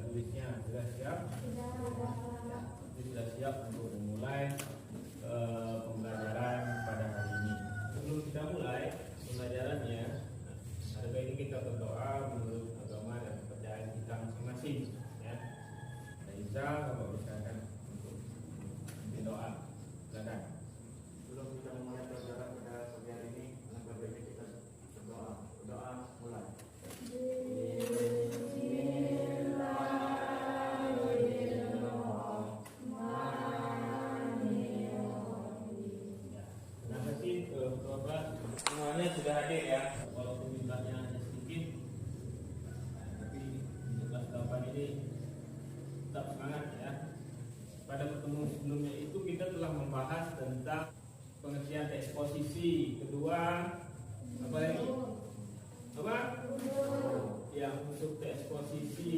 tulisnya sudah siap? Ya, sudah siap untuk memulai pembelajaran pada hari ini. Sebelum kita mulai pembelajarannya, ada baiknya kita berdoa menurut agama dan kepercayaan kita masing-masing. Ya, Isa, Bapak silakan untuk berdoa. Silakan. Sebelum kita memulai pelajaran pada pagi hari ini, alangkah baiknya kita berdoa. Berdoa mulai. Semuanya sudah hadir ya, walaupun jumlahnya hanya sedikit, tapi di kelas 8 ini tetap semangat ya. Pada pertemuan sebelumnya itu kita telah membahas tentang pengertian eksposisi. Kedua, apa lagi? Apa? Yang unsur eksposisi.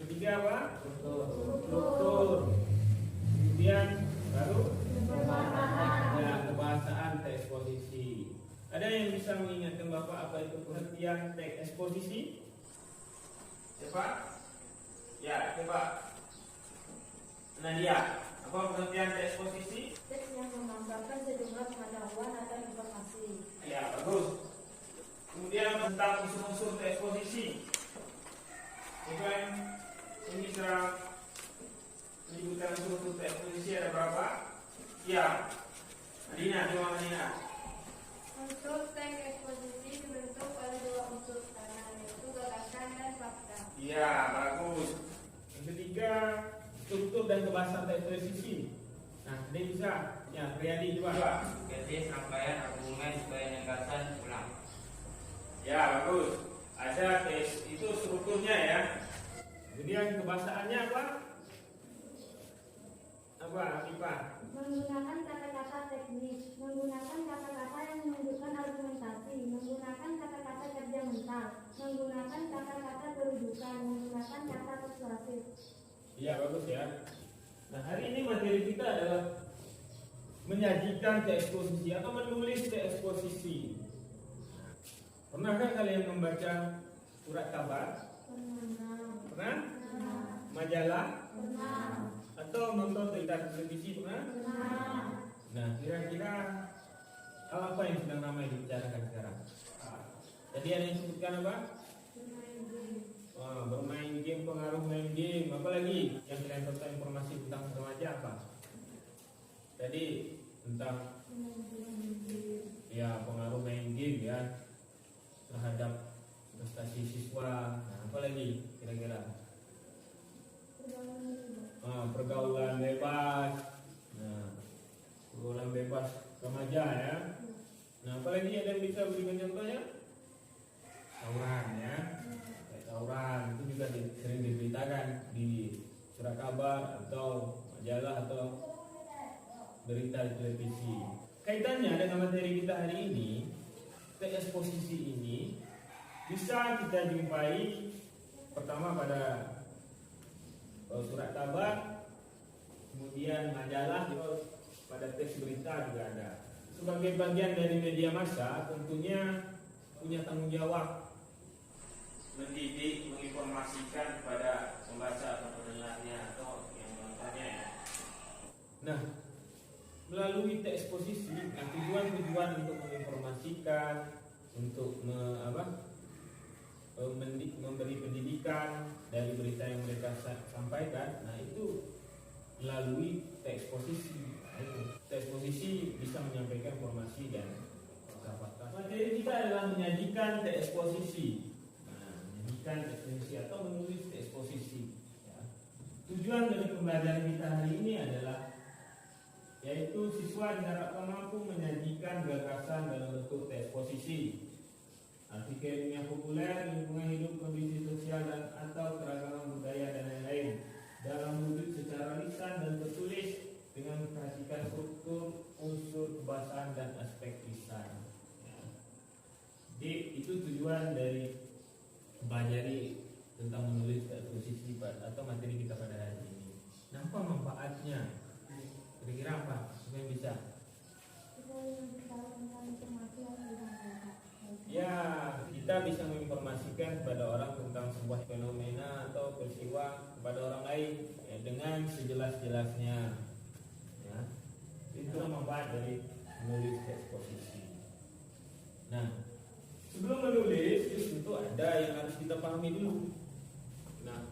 Ketiga apa? Struktur. Kemudian baru kebahasaan teks eksposisi. Ada yang bisa mengingatkan Bapak apa itu pengertian teks eksposisi? Siapa? Ya, coba. Nadia, apa pengertian teks eksposisi? Teks yang menggambarkan sejumlah pengetahuan atau informasi. Ya, bagus. Kemudian tentang unsur-unsur teks eksposisi. Coba yang bisa menyebutkan unsur-unsur teks eksposisi ada berapa? Ya. Adina, coba Adina. Unsur teks eksposisi dibentuk oleh dua unsur utama, yaitu gagasan dan fakta. Iya, bagus. Yang ketiga, struktur dan kebahasaan teks eksposisi. Nah, dia bisa. Ya, Riyadi coba. Jadi rangkaian argumen sebagai gagasan ulang. Ya, bagus. Ada teks itu strukturnya ya. Kemudian kebahasaannya apa? Apa, Afifah? Menggunakan kata-kata teknis, menggunakan kata-kata yang menunjukkan argumentasi, menggunakan kata-kata kerja mental, menggunakan kata-kata kerujukan, menggunakan kata persuasif. Iya, bagus ya. Nah, hari ini materi kita adalah menyajikan teks eksposisi atau menulis teks eksposisi. Pernahkah kalian membaca surat kabar? Pernah? Majalah? Atau nonton televisi pernah? Nah, kira-kira apa yang sedang ramai dibicarakan sekarang? Tadi ada yang sebutkan apa? Bermain game, pengaruh main game. Apa lagi yang kalian dapat informasi tentang remaja apa? Tadi tentang ya pengaruh main game ya terhadap prestasi siswa. Nah, apa lagi kira-kira? Pergaulan bebas. Nah, pergaulan bebas remaja ya. Nah, apalagi ada yang bisa berikan contohnya? Tawuran ya. Tawuran itu juga sering diberitakan di surat kabar atau majalah atau berita di televisi. Kaitannya dengan materi kita hari ini, teks eksposisi ini bisa kita jumpai pertama pada surat kabar, kemudian majalah, pada teks berita juga ada. Sebagai bagian dari media massa, tentunya punya tanggung jawab mendidik, menginformasikan kepada pembaca atau pendengarnya atau yang menontonnya. Nah, melalui teks eksposisi, tujuan untuk menginformasikan, untuk memberi pendidikan dari berita yang mereka sampaikan. Nah, itu melalui teks eksposisi. Nah, itu teks eksposisi bisa menyampaikan informasi dan fakta-fakta. Materi kita adalah menyajikan teks eksposisi. Nah, menyajikan teks eksposisi atau menulis teks eksposisi. Ya. Tujuan dari pembelajaran kita hari ini adalah yaitu siswa diharapkan mampu menyajikan gagasan dalam bentuk teks eksposisi, artikel ilmiah populer, lingkungan hidup, kondisi sosial dan atau keragaman budaya dan lain-lain dalam wujud secara lisan dan tertulis dengan memperhatikan struktur, unsur, kebahasaan dan aspek lisan. Ya. Jadi itu tujuan dari belajar tentang menulis teks eksposisi atau materi kita pada hari ini. Nah, apa manfaatnya? Kira-kira apa? Siapa yang bisa? Ya, kita bisa menginformasikan kepada orang tentang sebuah fenomena atau peristiwa kepada orang lain ya, dengan sejelas-jelasnya. Ya. Itu manfaat dari menulis eksposisi. Nah, sebelum menulis itu tentu ada yang harus kita pahami dulu. Nah,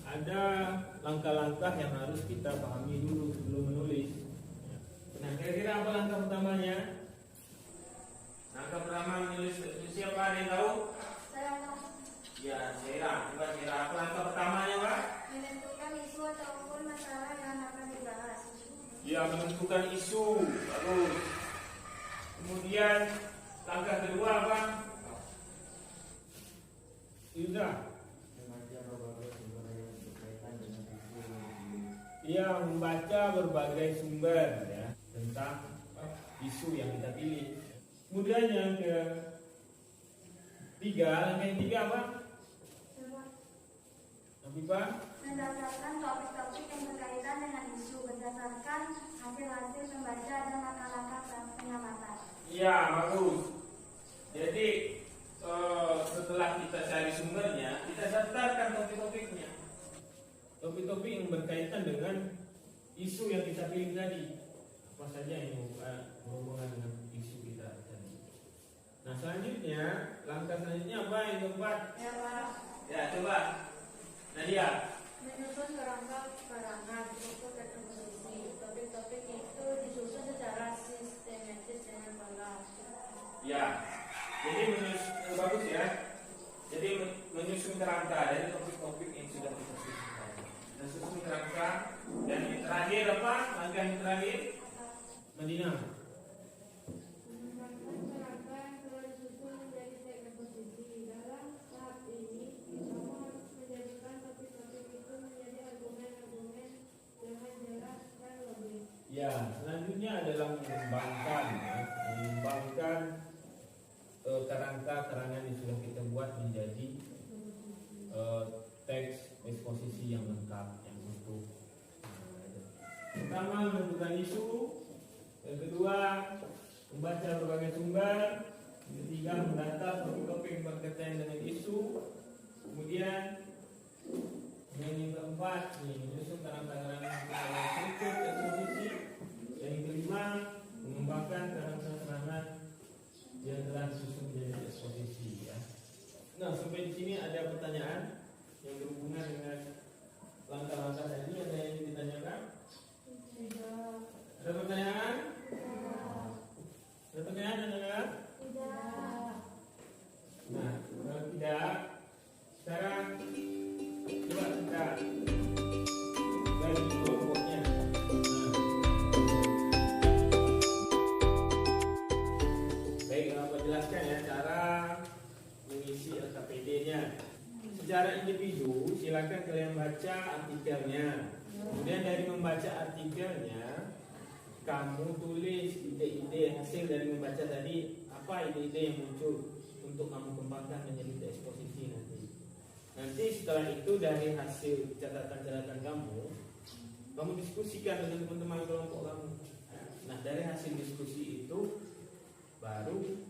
ada langkah-langkah yang harus kita pahami dulu sebelum menulis. Nah, kira-kira apa langkah pertamanya? Langkah pertama menulis eksposisi apa? Ada yang tahu? Saya Ya, Syera. Coba Syera, apa langkah pertamanya, Pak? menentukan isu ataupun masalah yang akan dibahas. Ya, menentukan isu. Bagus. Kemudian langkah kedua apa? Yuda. Membaca berbagai sumber yang berkaitan dengan isu yang ditulis. Ia membaca berbagai sumber ya tentang isu yang kita pilih. Kemudian yang ketiga, langkah yang ketiga apa? Pak? Mendasarkan topik-topik yang berkaitan dengan isu berdasarkan hasil-hasil membaca dan langkah-langkah pengamatan. Iya, bagus. Jadi setelah kita cari sumbernya, kita daftarkan topik-topiknya. Topik-topik yang berkaitan dengan isu yang kita pilih tadi. Apa saja yang berhubungan dengan isu kita tadi. Nah, selanjutnya, langkah selanjutnya apa yang keempat? Ya, Pak. Ya, coba. Nadia. Menyusun kerangka buku eksposisi. Topik-topik itu disusun secara sistematis dengan pola. Ya. Jadi bagus ya. Jadi menyusun kerangka dari topik-topik yang sudah kita susun. Menyusun kerangka dan yang terakhir apa? Langkah yang terakhir. Madinah. Mengembangkan kerangka yang telah disusun menjadi teks eksposisi. Dalam tahap ini, kamu harus menjadikan topik-topik itu menjadi argumen-argumen dengan jelas dan logis. Ya, selanjutnya adalah mengembangkan kerangka-kerangan yang sudah kita buat menjadi teks eksposisi yang lengkap, yang utuh. Pertama, menentukan isu. Yang kedua, membaca berbagai sumber. Yang ketiga, mendata topik-topik yang berkaitan dengan isu. Kemudian yang keempat, menyusun kerangka-kerangan struktur eksposisi. Yang kelima, mengembangkan kerangka-kerangan yang telah disusun menjadi eksposisi. Ya. Nah, sampai di sini ada pertanyaan yang berhubungan dengan langkah-langkah tadi. Ada yang ingin ditanyakan? Tidak. Ada pertanyaan? Ada pertanyaan? Ada? Tidak. Nah, kalau tidak, sekarang coba kita bagi kelompoknya. Baik, aku jelaskan ya cara mengisi LKPD-nya. Secara individu, silakan kalian baca artikelnya. Kemudian dari membaca artikelnya, kamu tulis ide-ide hasil dari membaca tadi. Apa ide-ide yang muncul untuk kamu kembangkan menjadi eksposisi nanti. Nanti setelah itu dari hasil catatan-catatan kamu diskusikan dengan teman-teman kelompok kamu. Nah, dari hasil diskusi itu baru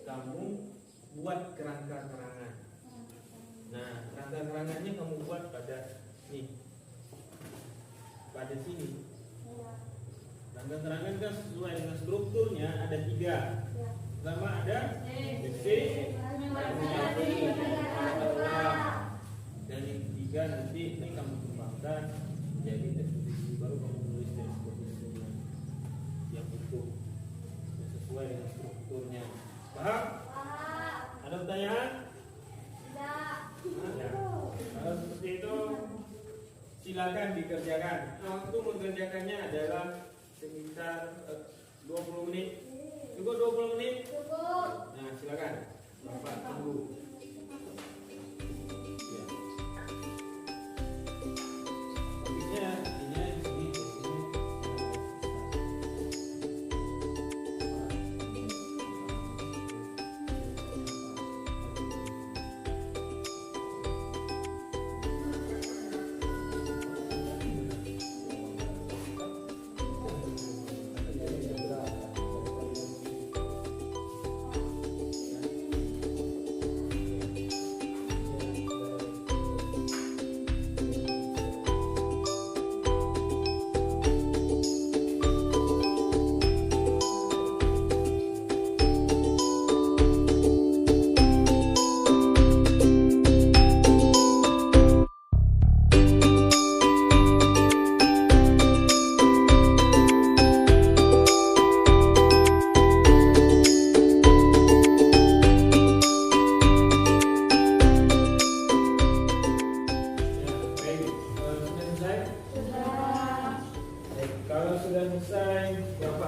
kamu buat kerangka-kerangan. Nah, kerangka-kerangannya kamu buat pada sini. Kerangka-kerangan kan sesuai dengan strukturnya ada 3. Pertama ada basic, dan yang ketiga nanti ini kamu kembangkan jadi eksposisi, baru kamu tulis eksposisi yang utuh yang sesuai dengan strukturnya. Paham? Ada pertanyaan? Tidak. Ya. Kalau seperti itu silakan dikerjakan. Nah, waktu mengerjakannya adalah sekitar 20 menit. Cukup 20 menit? Cukup. Nah, silakan. Bapak tunggu. Ya. Topiknya ini di sini.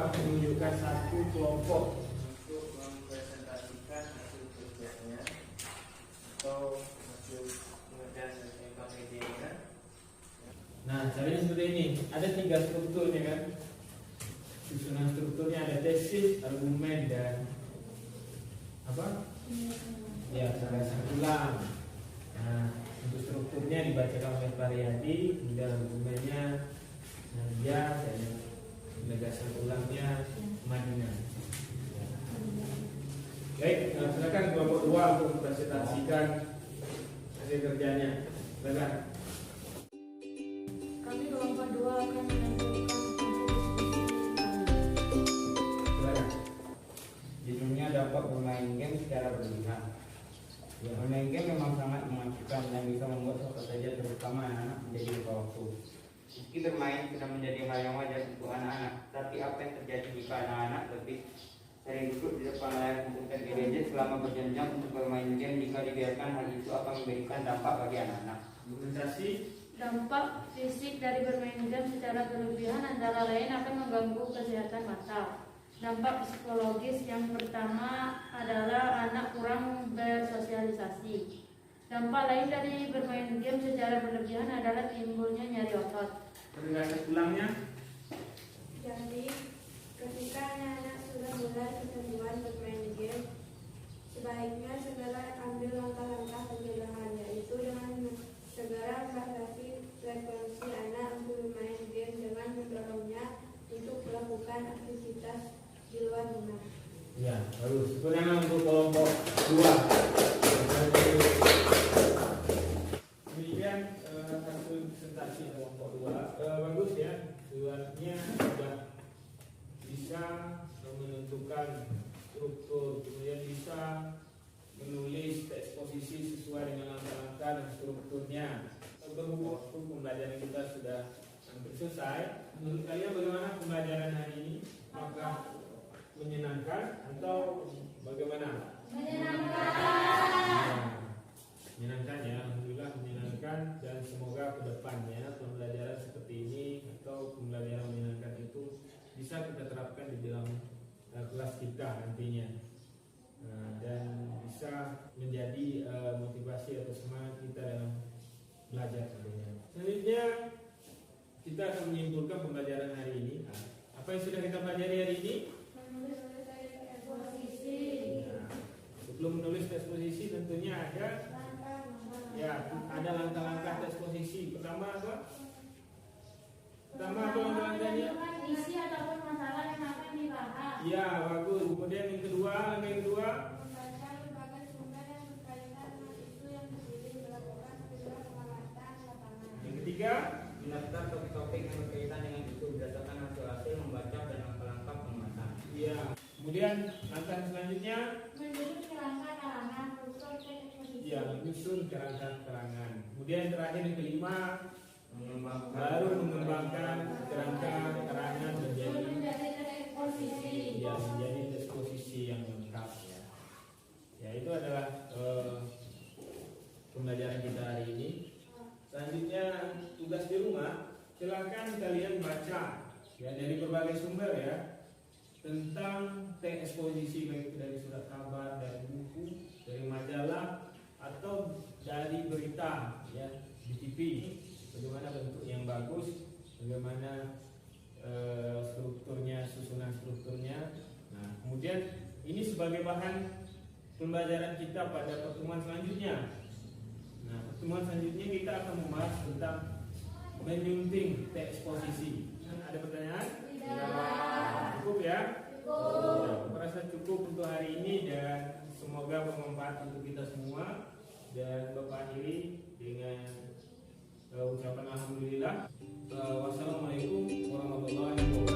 akan menunjukkan satu kelompok untuk mempresentasikan hasil kerjanya atau hasil pengerjaan PPDB-nya. Nah, caranya seperti ini. Ada 3 strukturnya kan. Susunan strukturnya ada tesis, argumen, dan apa? Ya, gagasan ulang. Nah, untuk strukturnya dibacakan oleh Pak Riyadi, kemudian argumennya Nadia, dan gagasan ulangnya Madinah. Baik, silakan kelompok 2 untuk mempresentasikan hasil kerjanya. Silakan. Kami kelompok 2 akan menentukan Silakan. Judulnya dampak bermain game secara berlebihan. Ya. Bermain game memang sangat mematikan dan bisa membuat siapa saja terutama anak-anak menjadi lupa waktu. Meski bermain sudah menjadi hal yang wajar untuk anak-anak, tapi apa yang terjadi jika anak-anak lebih sering duduk di depan layar komputer gadget selama berjam-jam untuk bermain game? Jika dibiarkan, hal itu akan memberikan dampak bagi anak-anak. Argumentasi. dampak fisik dari bermain game secara berlebihan antara lain akan mengganggu kesehatan mata. Dampak psikologis yang pertama adalah anak kurang bersosialisasi. Dampak lain dari bermain game secara berlebihan adalah timbulnya nyeri otot. Gagasan ulangnya. Jadi, ketika anak sudah mulai kecanduan bermain game, sebaiknya segera ambil langkah-langkah pencegahan, yaitu dengan segera membatasi frekuensi anak untuk bermain game dengan mendorongnya untuk melakukan aktivitas di luar rumah. Ya, bagus. Kemudian untuk kelompok 2. Kemudian hasil presentasi kelompok 2 bagus ya. Keduanya sudah bisa menentukan struktur, kemudian bisa menulis teks posisi sesuai dengan langkah-langkah dan strukturnya. Berhubung waktu pembelajaran kita sudah hampir selesai, menurut kalian bagaimana pembelajaran hari ini? Apakah menyenangkan atau bagaimana? Menyenangkan ya, alhamdulillah menyenangkan, dan semoga kedepannya pembelajaran seperti ini atau pembelajaran menyenangkan itu bisa kita terapkan di dalam kelas kita nantinya. Dan bisa menjadi motivasi atau semangat kita dalam belajar tentunya. Selanjutnya kita akan menyimpulkan pembelajaran hari ini. Apa yang sudah kita pelajari hari ini? Sebelum menulis teks posisi tentunya ada langkah-langkah teks posisi. Pertama apa? Langkah-langkahnya? Isi ataupun masalah yang akan dibahas. Ya, bagus. Kemudian yang kedua, langkah yang kedua. Membaca berbagai sumber yang berkaitan dengan isu yang dipilih, melakukan pengamatan lapangan. Yang ketiga, Mendaftar topik-topik yang berkaitan dengan itu berdasarkan hasil-hasil membaca dan langkah-langkah pengamatan. ya. Kemudian langkah selanjutnya, Menyusun kerangka karangan untuk teks posisi. ya, menyusun kerangka keterangan. Kemudian terakhir yang kelima, baru mengembangkan kerangka keterangan menjadi teks posisi. ya, menjadi teks posisi yang lengkap ya. Ya, itu adalah pembelajaran kita hari ini. Selanjutnya tugas di rumah, silakan kalian baca ya dari berbagai sumber ya tentang teks eksposisi, baik dari surat kabar, dari buku, dari majalah, atau dari berita ya di TV. Bagaimana bentuk yang bagus, bagaimana strukturnya, susunan strukturnya. Nah, kemudian ini sebagai bahan pembelajaran kita pada pertemuan selanjutnya. Nah, pertemuan selanjutnya kita akan membahas tentang menyunting teks posisi. Ada pertanyaan? Cukup ya? Cukup. Merasa cukup untuk hari ini, dan semoga bermanfaat untuk kita semua. Dan Bapak akhiri dengan ucapan alhamdulillah. Wassalamualaikum warahmatullahi wabarakatuh.